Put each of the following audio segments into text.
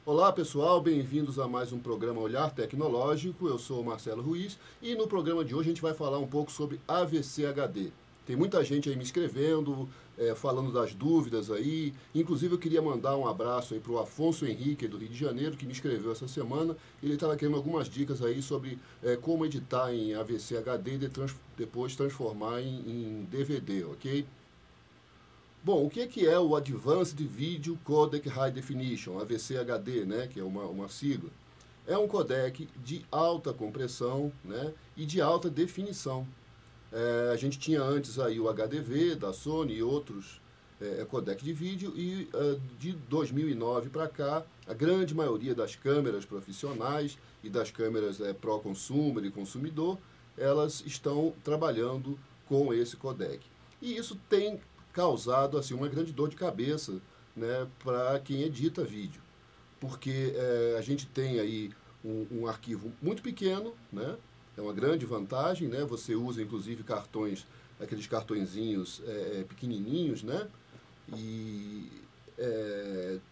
Olá pessoal, bem-vindos a mais um programa Olhar Tecnológico. Eu sou o Marcelo Ruiz e no programa de hoje a gente vai falar um pouco sobre AVC HD. Tem muita gente aí me escrevendo, falando das dúvidas aí. Inclusive eu queria mandar um abraço aí para o Afonso Henrique do Rio de Janeiro, que me escreveu essa semana. Ele estava querendo algumas dicas aí sobre como editar em AVC HD e depois transformar em DVD, ok? Bom, o que é o Advanced Video Codec High Definition, AVC-HD, né, que é uma sigla? É um codec de alta compressão, né, e de alta definição. A gente tinha antes aí o HDV da Sony e outros codec de vídeo, e de 2009 para cá, a grande maioria das câmeras profissionais e das câmeras Pro Consumer e consumidor, elas estão trabalhando com esse codec. E isso tem causado assim, uma grande dor de cabeça, né, para quem edita vídeo. Porque a gente tem aí um arquivo muito pequeno, né, é uma grande vantagem, né, você usa inclusive cartões, aqueles cartõezinhos pequenininhos, né, e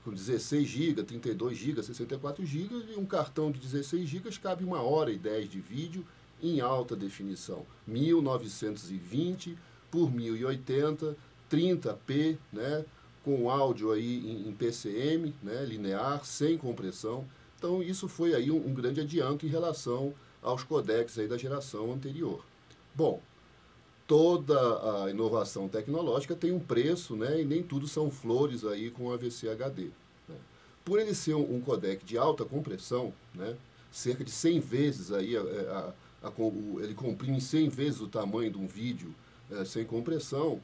com 16 GB, 32 GB, 64 GB, e um cartão de 16 GB cabe 1h10 de vídeo em alta definição, 1920 por 1080, 30p, né, com áudio aí em PCM, né, linear, sem compressão. Então isso foi aí um grande adianto em relação aos codecs aí da geração anterior. Bom, toda a inovação tecnológica tem um preço, né, e nem tudo são flores aí com AVC HD. Né. Por ele ser um codec de alta compressão, né, cerca de 100 vezes aí, ele comprime 100 vezes o tamanho de um vídeo sem compressão,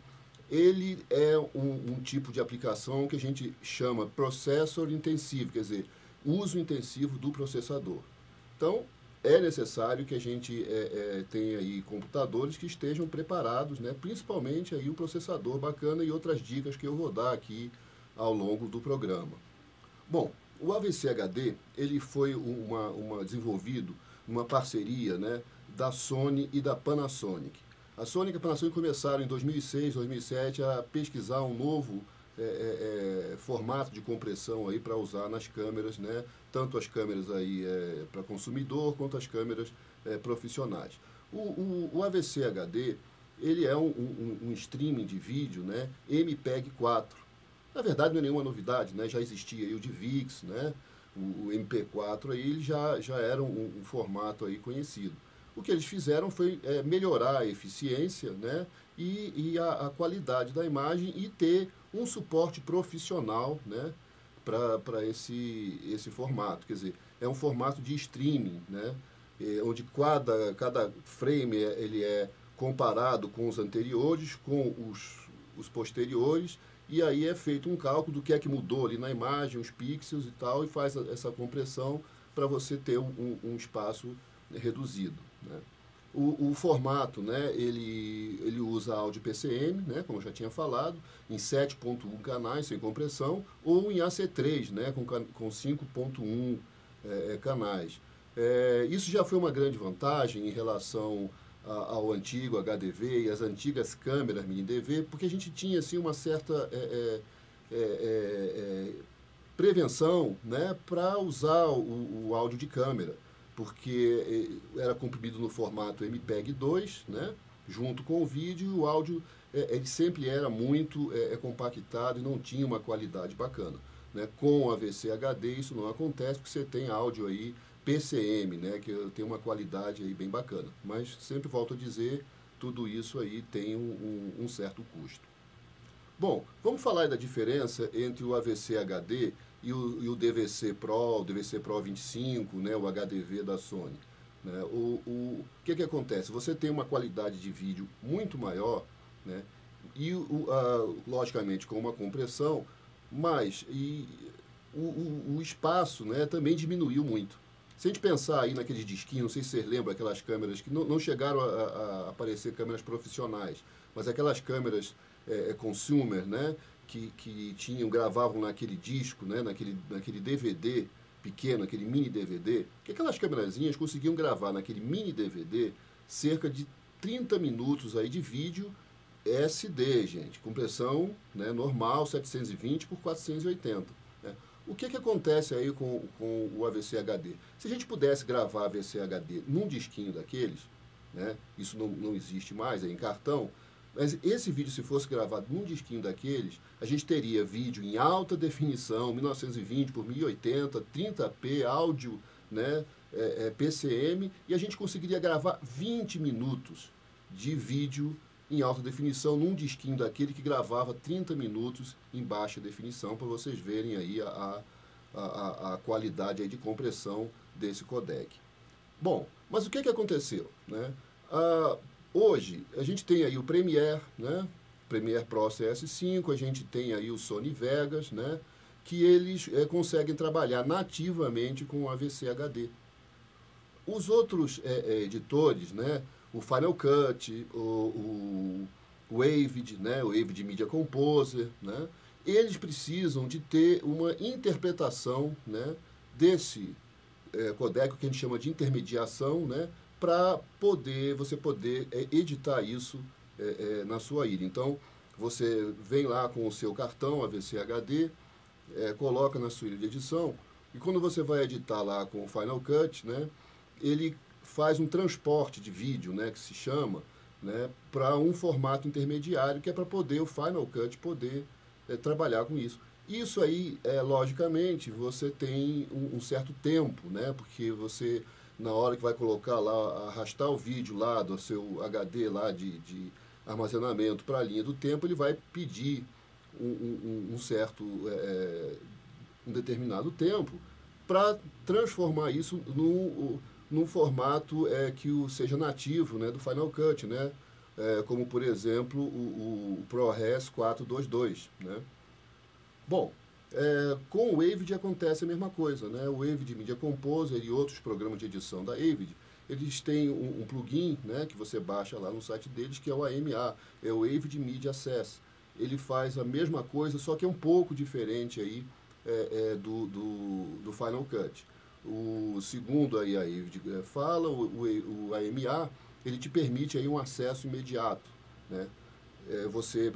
ele é um tipo de aplicação que a gente chama processor intensivo, quer dizer, uso intensivo do processador. Então, é necessário que a gente tenha aí computadores que estejam preparados, né, principalmente aí o processador bacana e outras dicas que eu vou dar aqui ao longo do programa. Bom, o AVC HD, ele foi desenvolvido numa parceria, né, da Sony e da Panasonic. A Sony e a Panasonic começaram em 2006, 2007 a pesquisar um novo formato de compressão aí para usar nas câmeras, né? Tanto as câmeras aí para consumidor quanto as câmeras profissionais. O AVC HD, ele é um streaming de vídeo, né? MPEG-4. Na verdade não é nenhuma novidade, né? Já existia aí o DivX, né? O MP4 aí ele já era um formato aí conhecido. O que eles fizeram foi melhorar a eficiência, né, e a qualidade da imagem e ter um suporte profissional, né, para esse formato. Quer dizer, é um formato de streaming, né, onde cada frame ele é comparado com os anteriores, com os posteriores, e aí é feito um cálculo do que é que mudou ali na imagem, os pixels e tal, e faz essa compressão para você ter um espaço reduzido. Né? O formato, né, ele usa áudio PCM, né, como eu já tinha falado, em 7.1 canais sem compressão, ou em AC3, né, com 5.1 canais. Isso já foi uma grande vantagem em relação ao antigo HDV e às antigas câmeras mini DV, porque a gente tinha assim, uma certa prevenção, né, para usar o áudio de câmera, porque era comprimido no formato MPEG-2, né, junto com o vídeo, e o áudio ele sempre era muito compactado e não tinha uma qualidade bacana. Né. Com o AVC HD isso não acontece, porque você tem áudio aí PCM, né, que tem uma qualidade aí bem bacana. Mas sempre volto a dizer, tudo isso aí tem um certo custo. Bom, vamos falar da diferença entre o AVC HD e o DVC Pro, o DVC Pro 25, né, o HDV da Sony. Né? O que acontece? Você tem uma qualidade de vídeo muito maior, né, e logicamente com uma compressão, mas o espaço, né, também diminuiu muito. Se a gente pensar aí naqueles disquinhos, não sei se vocês lembram, aquelas câmeras que não chegaram a aparecer câmeras profissionais, mas aquelas câmeras consumer, né, que gravavam naquele disco, né, naquele DVD pequeno, aquele mini DVD, que aquelas câmerazinhas conseguiam gravar naquele mini DVD cerca de 30 minutos aí de vídeo SD, gente, compressão, né, normal, 720 por 480. Né. O que acontece aí com o AVC HD? Se a gente pudesse gravar AVC HD num disquinho daqueles, né, isso não existe mais, é em cartão, mas esse vídeo, se fosse gravado num disquinho daqueles, a gente teria vídeo em alta definição, 1920 por 1080, 30p, áudio, né, PCM, e a gente conseguiria gravar 20 minutos de vídeo em alta definição num disquinho daquele que gravava 30 minutos em baixa definição, para vocês verem aí a qualidade aí de compressão desse codec. Bom, mas o que aconteceu, né? Hoje, a gente tem aí o Premiere, né? Premiere Pro CS5, a gente tem aí o Sony Vegas, né? Que eles conseguem trabalhar nativamente com o AVC HD. Os outros editores, né? O Final Cut, o Avid, né? O Avid Media Composer, né? Eles precisam de ter uma interpretação, né? Desse codec, que a gente chama de intermediação, né? Para você poder editar isso na sua ilha. Então, você vem lá com o seu cartão AVC HD, coloca na sua ilha de edição, e quando você vai editar lá com o Final Cut, né, ele faz um transporte de vídeo, né, que se chama, né, para um formato intermediário, que é para poder o Final Cut poder trabalhar com isso. Isso aí, logicamente, você tem um certo tempo, né, porque você, na hora que vai colocar lá, arrastar o vídeo lá do seu HD lá de armazenamento para a linha do tempo, ele vai pedir um certo, um determinado tempo para transformar isso num formato que seja nativo, né, do Final Cut, né, como, por exemplo, o ProRes 422, né. Bom, com o Avid acontece a mesma coisa, né? O Avid Media Composer e outros programas de edição da Avid, eles têm um plugin, né, que você baixa lá no site deles, que é o AMA, é o Avid Media Access. Ele faz a mesma coisa, só que é um pouco diferente aí do Final Cut. O segundo aí a Avid fala, o AMA, ele te permite aí um acesso imediato, né? Você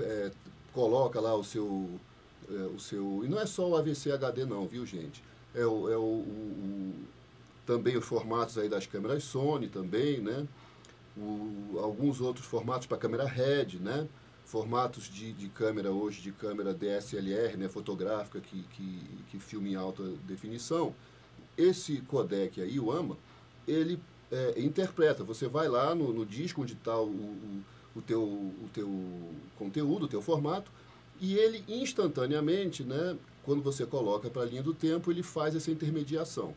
coloca lá o seu... E não é só o AVC HD não, viu, gente? Também os formatos aí das câmeras Sony também, né? Alguns outros formatos para câmera RED, né? Formatos de câmera hoje, de câmera DSLR, né? Fotográfica, que filma em alta definição. Esse codec aí, o AMA, ele interpreta. Você vai lá no disco onde está o teu conteúdo, o teu formato, e ele instantaneamente, né, quando você coloca para a linha do tempo, ele faz essa intermediação.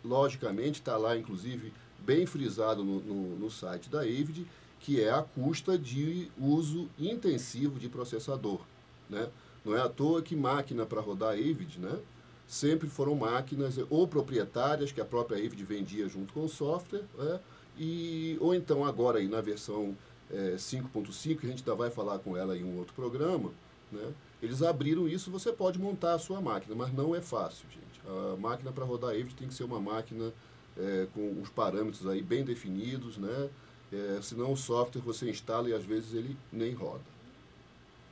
Logicamente, está lá, inclusive, bem frisado no site da Avid, que é a custa de uso intensivo de processador, né? Não é à toa que máquina para rodar Avid, né, sempre foram máquinas ou proprietárias, que a própria Avid vendia junto com o software, ou então agora aí na versão 5.5, que a gente ainda vai falar com ela em um outro programa, né? Eles abriram isso, você pode montar a sua máquina, mas não é fácil, gente. A máquina para rodar Avid tem que ser uma máquina com os parâmetros aí bem definidos, né? Senão o software você instala e às vezes ele nem roda.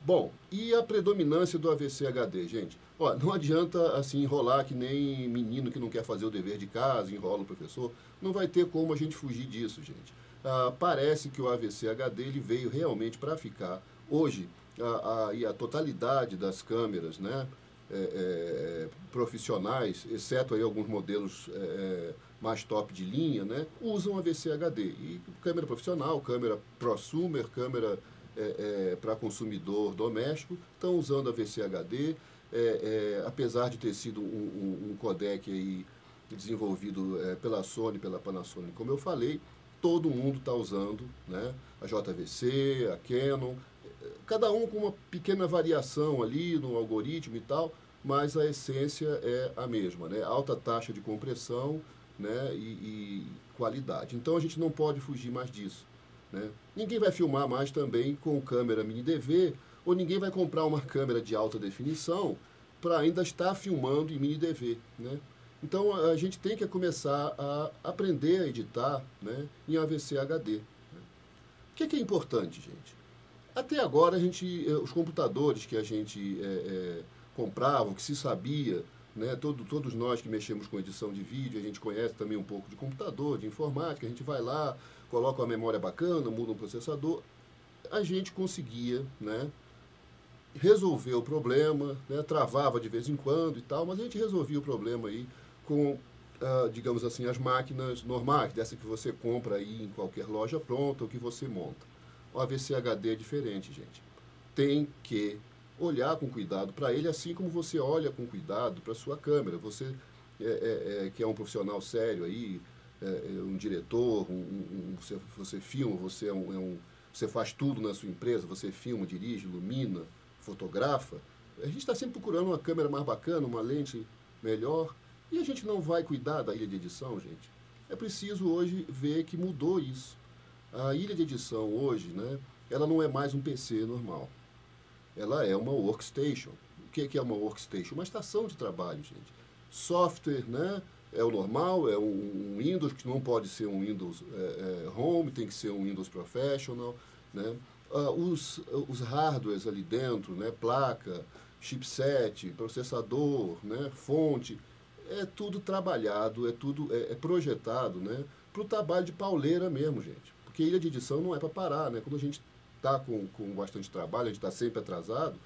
Bom, e a predominância do AVC HD, gente? Ó, não adianta assim enrolar que nem menino que não quer fazer o dever de casa, enrola o professor. Não vai ter como a gente fugir disso, gente. Parece que o AVC HD ele veio realmente para ficar. Hoje, a totalidade das câmeras, né, profissionais, exceto aí alguns modelos mais top de linha, né, usam AVC HD. E câmera profissional, câmera prosumer, câmera para consumidor doméstico, estão usando AVC HD. Apesar de ter sido um codec aí desenvolvido pela Sony, pela Panasonic, como eu falei, todo mundo está usando, né, a JVC, a Canon, cada um com uma pequena variação ali no algoritmo e tal, mas a essência é a mesma, né? Alta taxa de compressão, né? E qualidade. Então a gente não pode fugir mais disso, né? Ninguém vai filmar mais também com câmera mini DV, ou ninguém vai comprar uma câmera de alta definição para ainda estar filmando em mini DV, né? Então a gente tem que começar a aprender a editar, né, em AVC HD. Né? O que é importante, gente? Até agora, os computadores que a gente comprava, o que se sabia, né? Todos nós que mexemos com edição de vídeo, a gente conhece também um pouco de computador, de informática, a gente vai lá, coloca uma memória bacana, muda um processador. A gente conseguia, né, resolver o problema, né, travava de vez em quando e tal, mas a gente resolvia o problema aí com, digamos assim, as máquinas normais, dessa que você compra aí em qualquer loja pronta ou que você monta. O AVC HD é diferente, gente. Tem que olhar com cuidado para ele, assim como você olha com cuidado para a sua câmera. Você que é um profissional sério aí, um diretor, você filma, você faz tudo na sua empresa, você filma, dirige, ilumina, fotografa. A gente está sempre procurando uma câmera mais bacana, uma lente melhor, e a gente não vai cuidar da ilha de edição, gente. É preciso hoje ver que mudou isso. A ilha de edição hoje, né, ela não é mais um PC normal. Ela é uma workstation. O que é uma workstation? Uma estação de trabalho, gente. Software, né, é o normal, é um Windows, que não pode ser um Windows Home, tem que ser um Windows Professional, né. Os hardwares ali dentro, né, placa, chipset, processador, né, fonte, é tudo trabalhado, é tudo projetado, né, para o trabalho de pauleira mesmo, gente. Porque ilha de edição não é para parar, né? Quando a gente está com bastante trabalho, a gente está sempre atrasado,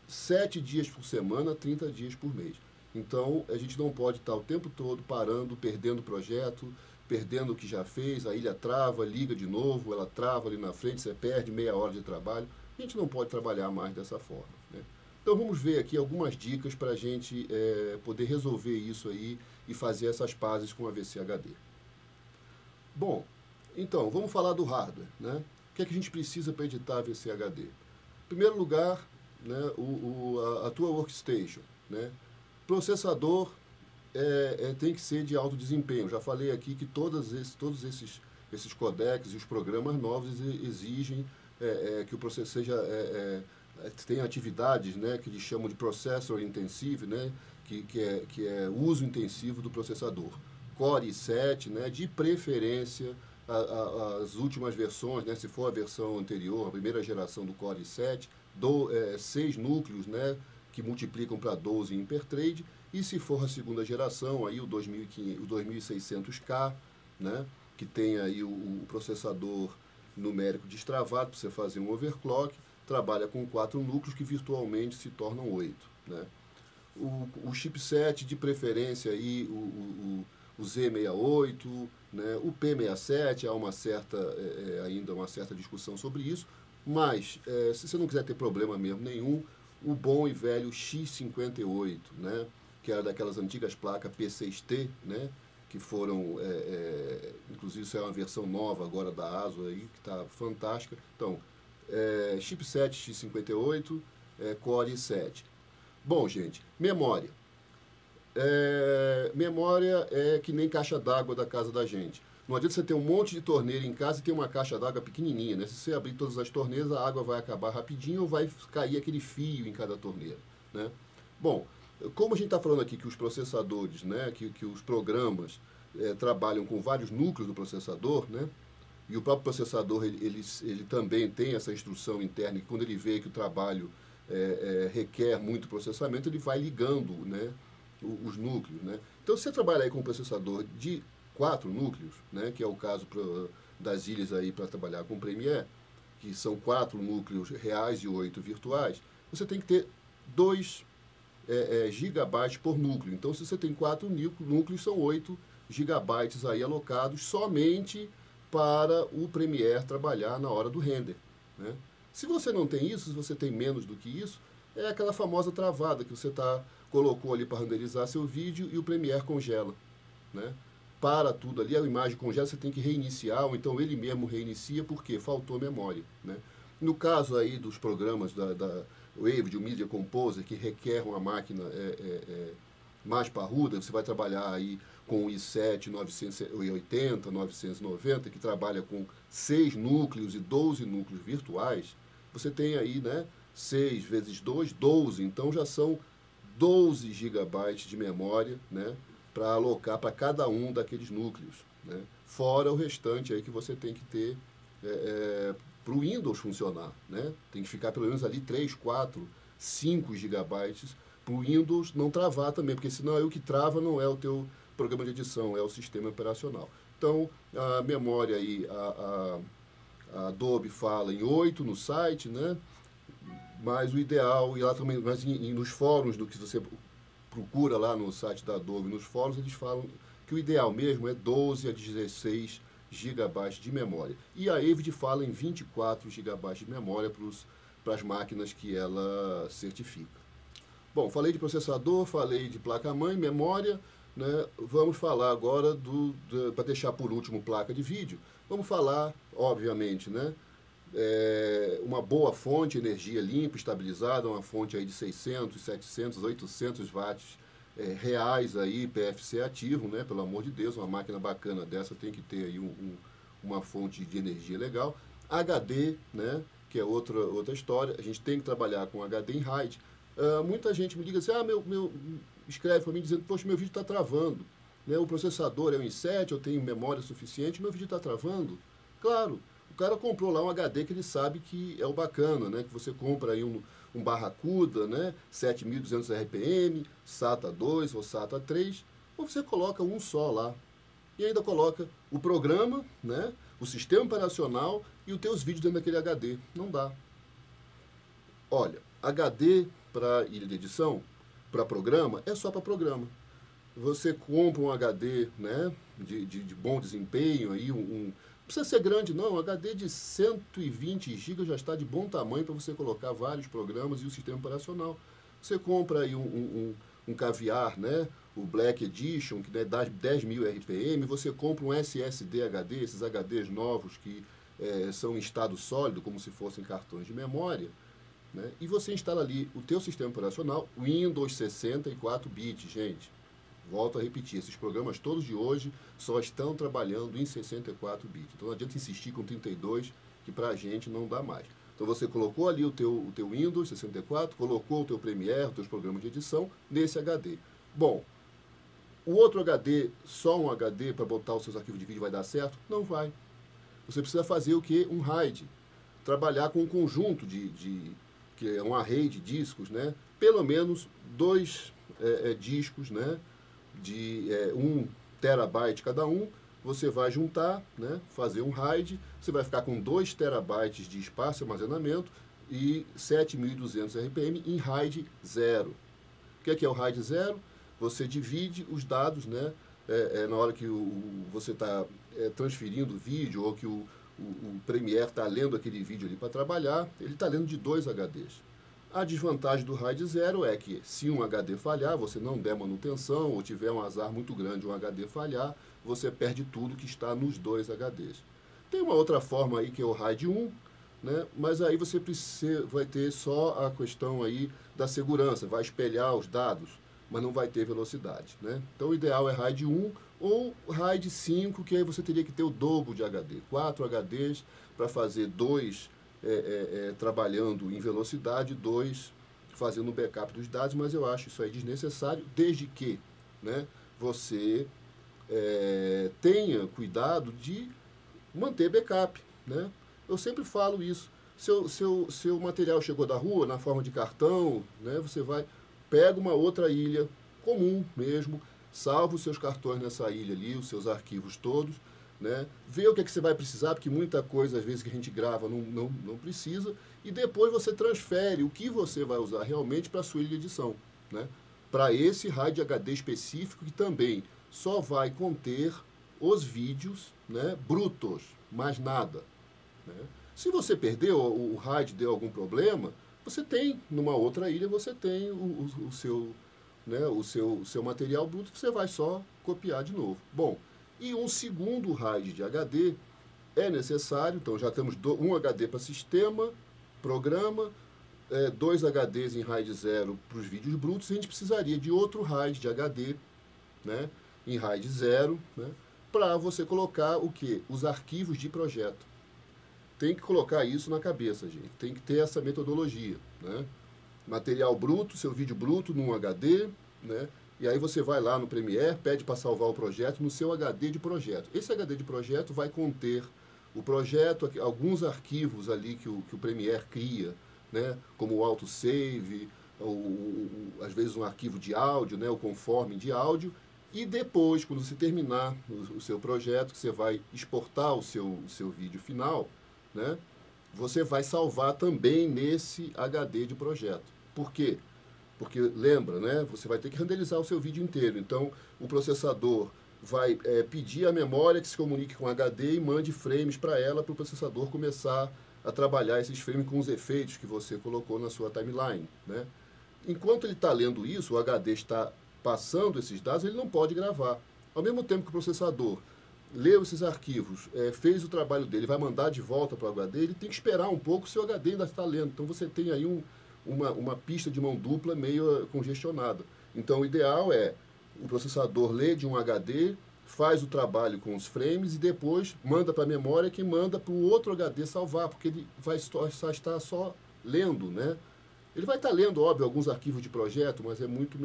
7 dias por semana, 30 dias por mês. Então, a gente não pode estar o tempo todo parando, perdendo o projeto, perdendo o que já fez, a ilha trava, liga de novo, ela trava ali na frente, você perde meia hora de trabalho. A gente não pode trabalhar mais dessa forma, né? Então, vamos ver aqui algumas dicas para a gente poder resolver isso aí e fazer essas pazes com o AVC HD. Bom, então, vamos falar do hardware, né? O que é que a gente precisa para editar AVC HD? Em primeiro lugar, né, a tua workstation, né? Processador tem que ser de alto desempenho. Já falei aqui que todos esses codecs e os programas novos exigem que o processador tenha atividades, né, que eles chamam de processor intensive, né, que é o uso intensivo do processador. Core i7, né, de preferência as últimas versões, né, se for a versão anterior, a primeira geração do Core i7, 6 núcleos, né, que multiplicam para 12 em hiperthread, e se for a segunda geração, aí o 2600K, né, que tem aí o processador numérico destravado para você fazer um overclock, trabalha com 4 núcleos que virtualmente se tornam 8, né. O chipset de preferência aí, o Z68, né, o P67, há ainda uma certa discussão sobre isso, mas se você não quiser ter problema mesmo nenhum, o bom e velho X58, né, que era daquelas antigas placas P6T, né, que foram, inclusive isso é uma versão nova agora da ASUS aí, que está fantástica. Então, chipset X58, Core i7. Bom, gente, memória. Memória é que nem caixa d'água da casa da gente. Não adianta você ter um monte de torneira em casa e ter uma caixa d'água pequenininha, né? Se você abrir todas as torneiras, a água vai acabar rapidinho ou vai cair aquele fio em cada torneira, né? Bom, como a gente está falando aqui que os processadores, né, que os programas trabalham com vários núcleos do processador, né? E o próprio processador, ele também tem essa instrução interna que quando ele vê que o trabalho requer muito processamento, ele vai ligando, né, os núcleos, né? Então, se você trabalhar aí com um processador de 4 núcleos, né, que é o caso das ilhas aí para trabalhar com Premiere, que são 4 núcleos reais e 8 virtuais, você tem que ter 2 gigabytes por núcleo. Então, se você tem 4 núcleos, são 8 gigabytes aí alocados somente para o Premiere trabalhar na hora do render, né? Se você não tem isso, se você tem menos do que isso, é aquela famosa travada que você colocou ali para renderizar seu vídeo e o Premiere congela, né? Para tudo ali, a imagem congela, você tem que reiniciar, ou então ele mesmo reinicia porque faltou memória, né? No caso aí dos programas da Wave, o Media Composer, que requer uma máquina mais parruda, você vai trabalhar aí com o i7 980, 990, que trabalha com 6 núcleos e 12 núcleos virtuais, você tem aí, né, 6 vezes 2, 12, então já são 12 gigabytes de memória, né, para alocar para cada um daqueles núcleos, né, fora o restante aí que você tem que ter para o Windows funcionar, né, tem que ficar pelo menos ali 3, 4, 5 gigabytes para o Windows não travar também, porque senão aí o que trava não é o teu programa de edição, é o sistema operacional. Então, a memória aí, a Adobe fala em 8 no site, né? Mas o ideal, e lá também, mas nos fóruns do que você procura lá no site da Adobe, nos fóruns, eles falam que o ideal mesmo é 12 a 16 GB de memória. E a Avid fala em 24 GB de memória para as máquinas que ela certifica. Bom, falei de processador, falei de placa-mãe, memória, né? Vamos falar agora, para deixar por último, placa de vídeo. Vamos falar, obviamente, né? Uma boa fonte, energia limpa, estabilizada, uma fonte aí de 600, 700, 800 watts reais aí, PFC ativo, né? Pelo amor de Deus, uma máquina bacana dessa tem que ter aí uma fonte de energia legal. HD, né? Que é outra história, a gente tem que trabalhar com HD em RAID. Muita gente me liga assim, escreve para mim dizendo, poxa, meu vídeo está travando, né? O processador é um i7, eu tenho memória suficiente, meu vídeo está travando. Claro, o cara comprou lá um HD que ele sabe que é o bacana, né? Que você compra aí um Barracuda, né? 7.200 RPM, SATA 2 ou SATA 3, ou você coloca um só lá. E ainda coloca o programa, né? O sistema operacional e os teus vídeos dentro daquele HD. Não dá. Olha, HD para ilha de edição, para programa, é só para programa. Você compra um HD, né, de bom desempenho, aí não precisa ser grande não, um HD de 120 GB já está de bom tamanho para você colocar vários programas e o sistema operacional. Você compra aí um caviar, né, o Black Edition, que dá 10.000 RPM, você compra um SSD HD, esses HDs novos que são em estado sólido, como se fossem cartões de memória, né? E você instala ali o teu sistema operacional, Windows 64 bits, gente. Volto a repetir, esses programas todos de hoje só estão trabalhando em 64 bits. Então não adianta insistir com 32, que pra gente não dá mais. Então você colocou ali o teu Windows 64, colocou o teu Premiere, os teus programas de edição, nesse HD. Bom, o outro HD, só um HD para botar os seus arquivos de vídeo vai dar certo? Não vai. Você precisa fazer o quê? Um RAID. Trabalhar com um conjunto que é um array de discos, né? Pelo menos 2 discos, né? De 1 terabyte cada um, você vai juntar, né? Fazer um RAID, você vai ficar com 2 terabytes de espaço de armazenamento e 7.200 RPM em RAID 0. O que é o RAID 0? Você divide os dados, né? Na hora que você está transferindo o vídeo ou que o Premiere está lendo aquele vídeo ali para trabalhar, ele está lendo de 2 HDs. A desvantagem do RAID 0 é que se um HD falhar, você não der manutenção ou tiver um azar muito grande, um HD falhar, você perde tudo que está nos 2 HDs. Tem uma outra forma aí que é o RAID 1, né? Mas aí você vai ter só a questão aí da segurança, vai espelhar os dados, mas não vai ter velocidade, né? Então o ideal é RAID 1 ou RAID 5, que aí você teria que ter o dobro de HD, 4 HDs para fazer 2 trabalhando em velocidade, 2 fazendo um backup dos dados, mas eu acho isso aí desnecessário, desde que, né, você tenha cuidado de manter backup, né? Eu sempre falo isso. Seu material chegou da rua, na forma de cartão, né, você pega uma outra ilha comum mesmo, salva os seus cartões nessa ilha ali, os seus arquivos todos, né? Vê o que você vai precisar, porque muita coisa, às vezes, que a gente grava não precisa, e depois você transfere o que você vai usar realmente para a sua ilha de edição, né? Para esse RAID HD específico, que também só vai conter os vídeos, né, brutos, mais nada, né? Se você perdeu, o RAID deu algum problema, você tem, numa outra ilha, você tem o seu material bruto, que você vai só copiar de novo. Bom, e um segundo RAID de HD é necessário, então já temos um HD para sistema, programa, 2 HDs em RAID 0 para os vídeos brutos, a gente precisaria de outro RAID de HD, né, em RAID 0, né, para você colocar o quê? Os arquivos de projeto. Tem que colocar isso na cabeça, gente. Tem que ter essa metodologia, né? Material bruto, seu vídeo bruto num HD, né? E aí você vai lá no Premiere, pede para salvar o projeto no seu HD de projeto. Esse HD de projeto vai conter o projeto, alguns arquivos ali que o Premiere cria, né? Como o autosave, às vezes um arquivo de áudio, né, o conforme de áudio, e depois, quando você terminar o seu projeto, que você vai exportar o seu vídeo final, né, você vai salvar também nesse HD de projeto. Por quê? Porque, lembra, né, você vai ter que renderizar o seu vídeo inteiro. Então, o processador vai pedir à memória que se comunique com o HD e mande frames para ela, para o processador começar a trabalhar esses frames com os efeitos que você colocou na sua timeline, né? Enquanto ele está lendo isso, o HD está passando esses dados, ele não pode gravar. Ao mesmo tempo que o processador leu esses arquivos, fez o trabalho dele, vai mandar de volta para o HD, ele tem que esperar um pouco se o HD ainda está lendo. Então você tem aí uma pista de mão dupla meio congestionada. Então o ideal é o processador ler de um HD, faz o trabalho com os frames e depois manda para a memória que manda para o outro HD salvar, porque ele vai estar só lendo, né? Ele vai estar lendo, óbvio, alguns arquivos de projeto, mas é muito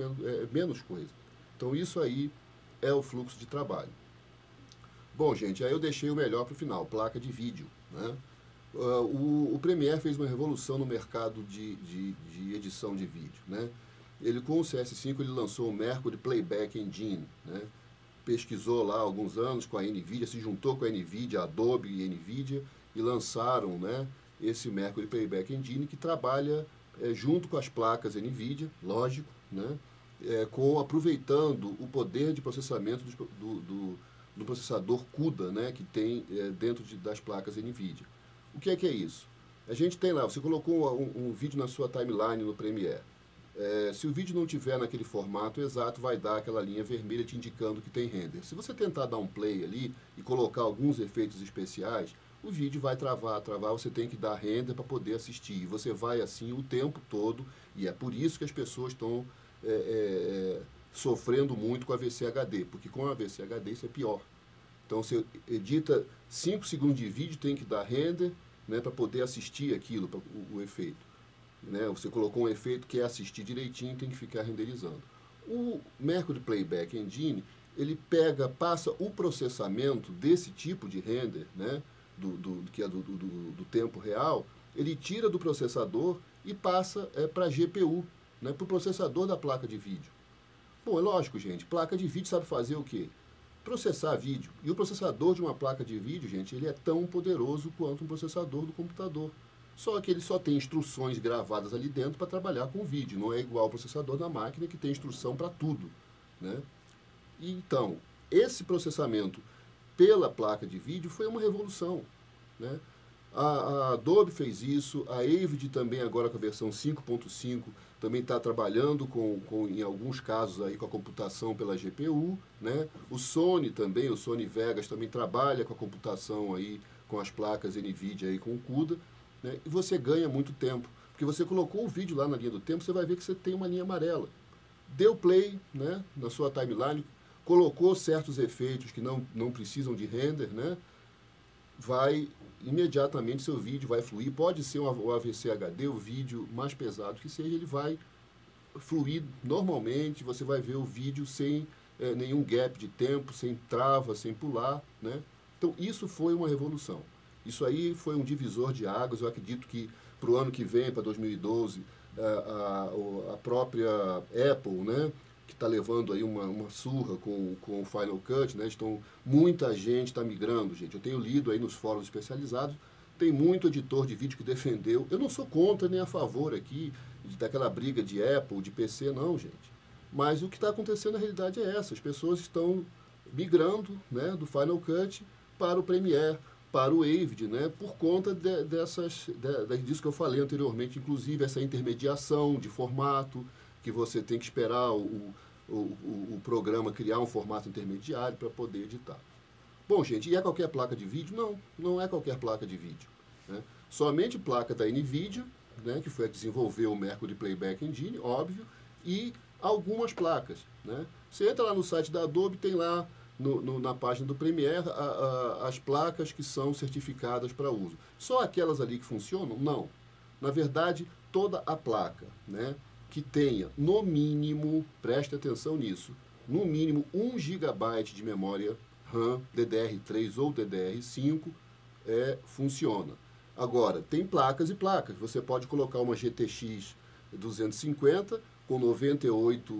menos coisa. Então isso aí é o fluxo de trabalho. Bom, gente, aí eu deixei o melhor para o final, placa de vídeo, né? O Premiere fez uma revolução no mercado de edição de vídeo, né? Ele, com o CS5, ele lançou o Mercury Playback Engine, né? Pesquisou lá há alguns anos com a NVIDIA, se juntou com a NVIDIA, Adobe e NVIDIA, e lançaram, né, esse Mercury Playback Engine que trabalha junto com as placas NVIDIA, lógico, né, aproveitando o poder de processamento do processador CUDA, né, que tem dentro das placas NVIDIA. O que é isso? A gente tem lá, você colocou um vídeo na sua timeline no Premiere. Se o vídeo não tiver naquele formato exato, vai dar aquela linha vermelha te indicando que tem render. Se você tentar dar um play ali e colocar alguns efeitos especiais, o vídeo vai travar, você tem que dar render para poder assistir. E você vai assim o tempo todo, e é por isso que as pessoas estão sofrendo muito com a VCHD, porque com a VCHD isso é pior. Então você edita 5 segundos de vídeo, tem que dar render, né, para poder assistir aquilo, o efeito. Né? Você colocou um efeito que é assistir direitinho, tem que ficar renderizando. O Mercury Playback Engine, ele passa o processamento desse tipo de render, né, que é do tempo real, ele tira do processador e passa para a GPU, né, para o processador da placa de vídeo. Bom, é lógico, gente, placa de vídeo sabe fazer o quê? Processar vídeo. E o processador de uma placa de vídeo, gente, ele é tão poderoso quanto um processador do computador. Só que ele só tem instruções gravadas ali dentro para trabalhar com o vídeo. Não é igual ao processador da máquina que tem instrução para tudo, né? Então, esse processamento pela placa de vídeo foi uma revolução, né? A Adobe fez isso, a Avid também agora com a versão 5.5 também está trabalhando em alguns casos aí com a computação pela GPU, né? O Sony também, o Sony Vegas também trabalha com a computação aí com as placas NVIDIA aí com o CUDA, né? E você ganha muito tempo, porque você colocou o vídeo lá na linha do tempo, você vai ver que você tem uma linha amarela. Deu play, né, na sua timeline, colocou certos efeitos que não precisam de render, né? Vai imediatamente seu vídeo vai fluir. Pode ser o AVC HD, o vídeo mais pesado que seja, ele vai fluir normalmente, você vai ver o vídeo sem nenhum gap de tempo, sem trava, sem pular, né? Então isso foi uma revolução. Isso aí foi um divisor de águas. Eu acredito que para o ano que vem, para 2012, a própria Apple, né, que está levando aí uma surra com o Final Cut, né, muita gente está migrando, gente. Eu tenho lido aí nos fóruns especializados, tem muito editor de vídeo que defendeu. Eu não sou contra nem a favor aqui daquela briga de Apple, de PC, não, gente. Mas o que está acontecendo na realidade é essa. As pessoas estão migrando, né, do Final Cut para o Premiere, para o Avid, né, por conta disso que eu falei anteriormente, inclusive essa intermediação de formato, que você tem que esperar o programa criar um formato intermediário para poder editar. Bom, gente, e é qualquer placa de vídeo? Não, não é qualquer placa de vídeo, né? Somente placa da NVIDIA, né, que foi a que desenvolveu o Mercury Playback Engine, óbvio, e algumas placas, né? Você entra lá no site da Adobe, tem lá na página do Premiere as placas que são certificadas para uso. Só aquelas ali que funcionam? Não. Na verdade, toda a placa, né, que tenha, no mínimo, preste atenção nisso, no mínimo 1 GB de memória RAM, DDR3 ou DDR5, funciona. Agora, tem placas e placas. Você pode colocar uma GTX 250 com 98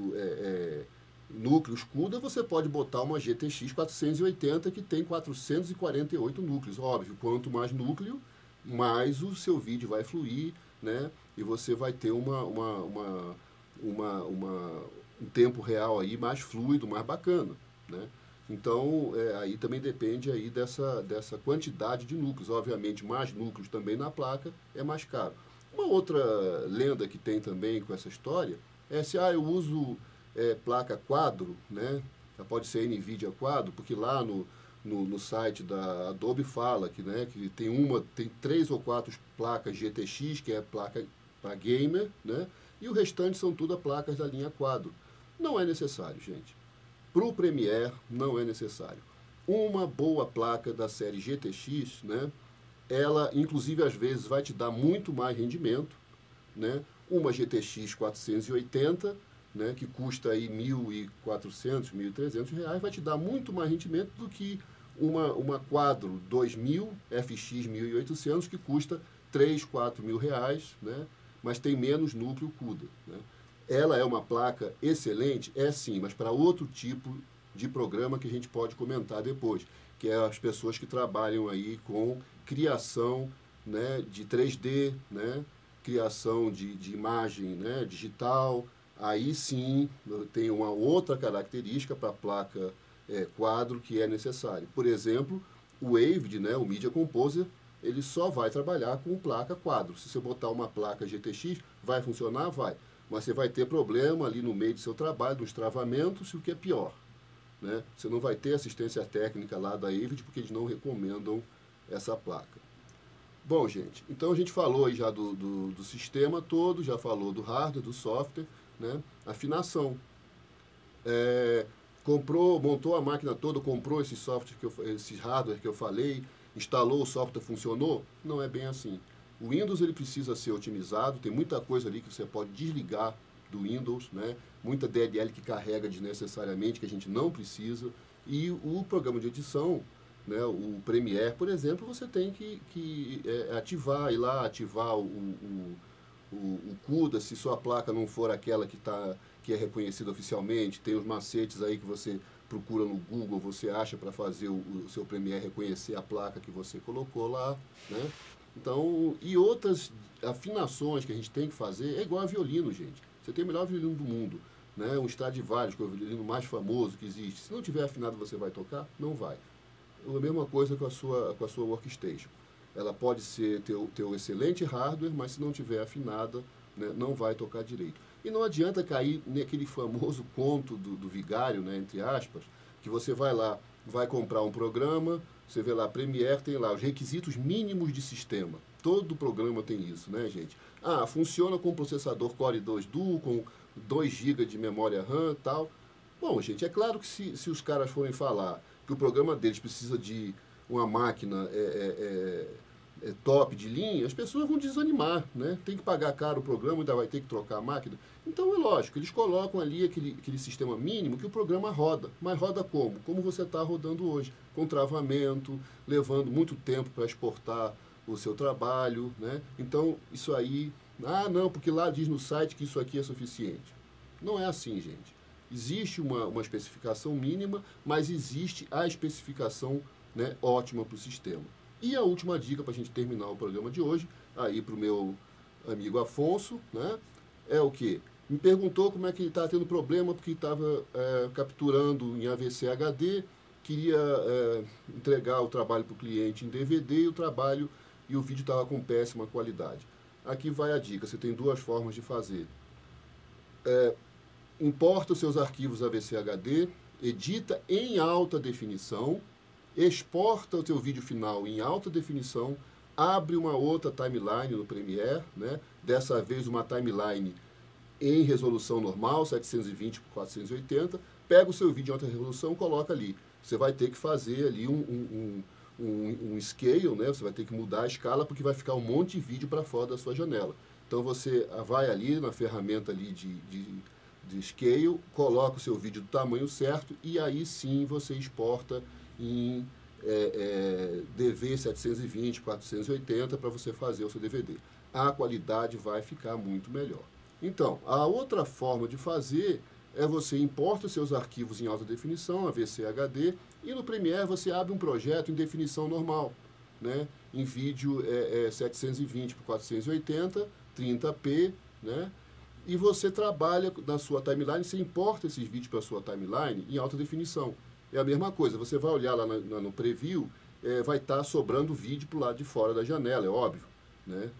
núcleos CUDA, você pode botar uma GTX 480 que tem 448 núcleos. Óbvio, quanto mais núcleo, mais o seu vídeo vai fluir, né? E você vai ter um tempo real aí mais fluido, mais bacana, né? Então, aí também depende aí dessa quantidade de núcleos. Obviamente, mais núcleos também na placa é mais caro. Uma outra lenda que tem também com essa história é se eu uso placa quadro, né? Pode ser NVIDIA quadro, porque lá no site da Adobe fala que, né, que tem 3 ou 4 placas GTX, que é placa para gamer, né? E o restante são tudo placas da linha quadro. Não é necessário, gente. Para o Premiere, não é necessário. Uma boa placa da série GTX, né? Ela, inclusive, às vezes vai te dar muito mais rendimento, né? Uma GTX 480, né, que custa aí R$1.400, R$1.300, vai te dar muito mais rendimento do que uma quadro 2000 FX 1800 que custa R$3.000, R$4.000, né, mas tem menos núcleo CUDA, né. Ela é uma placa excelente? É sim, mas para outro tipo de programa que a gente pode comentar depois, que é as pessoas que trabalham aí com criação, né, de 3D, né, criação de imagem, né, digital. Aí sim tem uma outra característica para a placa quadro que é necessário. Por exemplo, o Avid, né, o Media Composer, ele só vai trabalhar com placa quadro. Se você botar uma placa GTX, vai funcionar? Vai. Mas você vai ter problema ali no meio do seu trabalho, dos travamentos, e o que é pior, né? Você não vai ter assistência técnica lá da Avid, porque eles não recomendam essa placa. Bom, gente, então a gente falou aí já do sistema todo, já falou do hardware, do software, né? Afinação. Montou a máquina toda, comprou esse software, esse hardware que eu falei, instalou o software, funcionou? Não é bem assim. O Windows ele precisa ser otimizado, tem muita coisa ali que você pode desligar do Windows, né? Muita DLL que carrega desnecessariamente, que a gente não precisa. E o programa de edição, né, o Premiere, por exemplo, você tem que ativar, ir lá, ativar o CUDA, se sua placa não for aquela que é reconhecida oficialmente, tem os macetes aí que você procura no Google, você acha para fazer o seu Premiere reconhecer a placa que você colocou lá, né? Então, e outras afinações que a gente tem que fazer, é igual a violino, gente. Você tem o melhor violino do mundo, né? Um Stradivarius, que é o violino mais famoso que existe. Se não tiver afinado, você vai tocar? Não vai. A mesma coisa com a sua workstation. Ela pode ter um excelente hardware, mas se não tiver afinada, né, não vai tocar direito. E não adianta cair naquele famoso conto do vigário, né, entre aspas, que você vai lá, vai comprar um programa, você vê lá, Premiere tem lá os requisitos mínimos de sistema. Todo programa tem isso, né, gente? Funciona com processador Core 2 Duo, com 2 GB de memória RAM e tal. Bom, gente, é claro que se os caras forem falar que o programa deles precisa de uma máquina top de linha, as pessoas vão desanimar, né? Tem que pagar caro o programa, ainda vai ter que trocar a máquina. Então é lógico, eles colocam ali aquele sistema mínimo que o programa roda. Mas roda como? Como você está rodando hoje, com travamento, levando muito tempo para exportar o seu trabalho, né? Então isso aí, não, porque lá diz no site que isso aqui é suficiente. Não é assim, gente. Existe uma especificação mínima, mas existe a especificação, né, ótima para o sistema. E a última dica para a gente terminar o programa de hoje, aí para o meu amigo Afonso, né, é o quê? Me perguntou como é que ele estava tendo problema, porque estava capturando em AVC HD, queria entregar o trabalho para o cliente em DVD e o vídeo estava com péssima qualidade. Aqui vai a dica, você tem 2 formas de fazer. Importa os seus arquivos AVC HD, edita em alta definição, exporta o teu vídeo final em alta definição, abre uma outra timeline no Premiere, né? Dessa vez uma timeline em resolução normal, 720 por 480, pega o seu vídeo em alta resolução, coloca ali. Você vai ter que fazer ali um scale, né? Você vai ter que mudar a escala, porque vai ficar um monte de vídeo para fora da sua janela. Então você vai ali na ferramenta ali de scale, coloca o seu vídeo do tamanho certo e aí sim você exporta em DV 720, 480 para você fazer o seu DVD. A qualidade vai ficar muito melhor. Então, a outra forma de fazer é você importa os seus arquivos em alta definição, AVC HD, e no Premiere você abre um projeto em definição normal, né? Em vídeo 720 por 480, 30p, né? E você trabalha na sua timeline, você importa esses vídeos para a sua timeline em alta definição. É a mesma coisa, você vai olhar lá no preview, vai estar sobrando vídeo para o lado de fora da janela, é óbvio, né?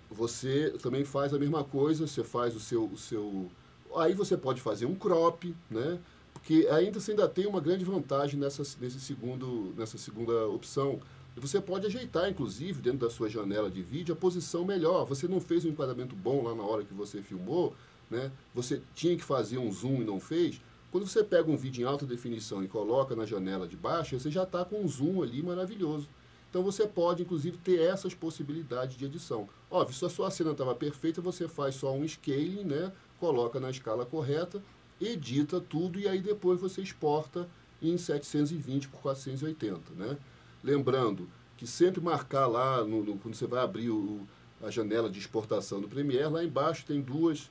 Você também faz a mesma coisa, você faz o seu... Aí você pode fazer um crop, né? Porque você ainda tem uma grande vantagem nessa segunda opção. Você pode ajeitar, inclusive, dentro da sua janela de vídeo, a posição melhor. Você não fez um enquadramento bom lá na hora que você filmou, né? Você tinha que fazer um zoom e não fez. Quando você pega um vídeo em alta definição e coloca na janela de baixo, você já está com um zoom ali maravilhoso. Então você pode, inclusive, ter essas possibilidades de edição. Óbvio, se a sua cena estava perfeita, você faz só um scaling, né? Coloca na escala correta, edita tudo e aí depois você exporta em 720 por 480, né? Lembrando que sempre marcar lá, quando você vai abrir a janela de exportação do Premiere, lá embaixo tem duas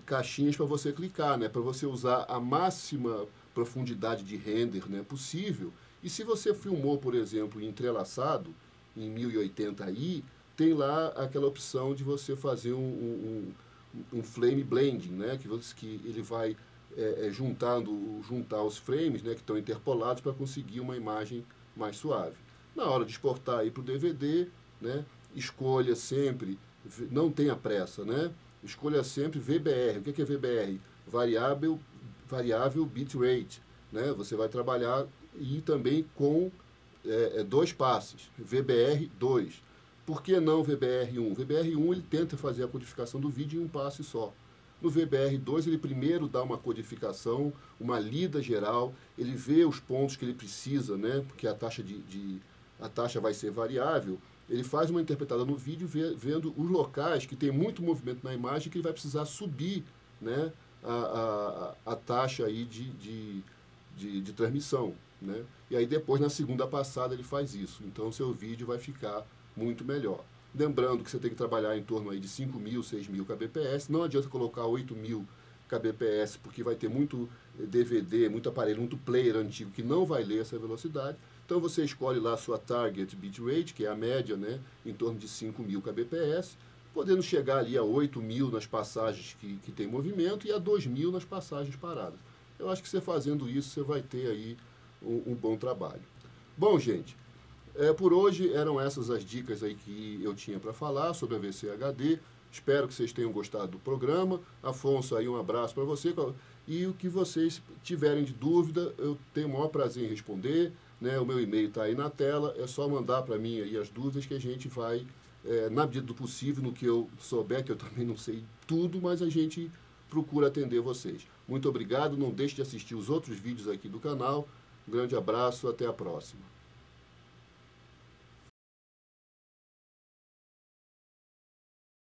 caixinhas para você clicar, né? Para você usar a máxima profundidade de render, né, possível. E se você filmou, por exemplo, entrelaçado, em 1080i, tem lá aquela opção de você fazer um flame blending, né, que ele vai juntar os frames, né, que estão interpolados para conseguir uma imagem mais suave. Na hora de exportar aí para o DVD, né, escolha sempre, não tenha pressa, né, escolha sempre VBR. O que é VBR? Variável bitrate, né, você vai trabalhar e também com dois passes, VBR2. Por que não VBR1? VBR1 ele tenta fazer a codificação do vídeo em um passe só. No VBR2 ele primeiro dá uma codificação, uma lida geral, ele vê os pontos que ele precisa, né, porque a taxa vai ser variável, ele faz uma interpretada no vídeo vendo os locais que tem muito movimento na imagem que ele vai precisar subir, né, a taxa aí de transmissão, né? E aí depois na segunda passada ele faz isso. Então o seu vídeo vai ficar muito melhor. Lembrando que você tem que trabalhar em torno aí de 5.000, 6.000 kbps. Não adianta colocar 8.000 kbps porque vai ter muito DVD, muito aparelho, muito player antigo que não vai ler essa velocidade. Então você escolhe lá a sua target bitrate, que é a média, né, em torno de 5.000 kbps, podendo chegar ali a 8.000 nas passagens que tem movimento e a 2.000 nas passagens paradas. Eu acho que você fazendo isso, você vai ter aí um bom trabalho. Bom, gente, por hoje eram essas as dicas aí que eu tinha para falar sobre a AVC HD. Espero que vocês tenham gostado do programa. Afonso, aí um abraço para você. E o que vocês tiverem de dúvida, eu tenho o maior prazer em responder, né? O meu e-mail está aí na tela, é só mandar para mim aí as dúvidas que a gente vai, na medida do possível, no que eu souber, que eu também não sei tudo, mas a gente procura atender vocês. Muito obrigado, não deixe de assistir os outros vídeos aqui do canal. Um grande abraço, até a próxima.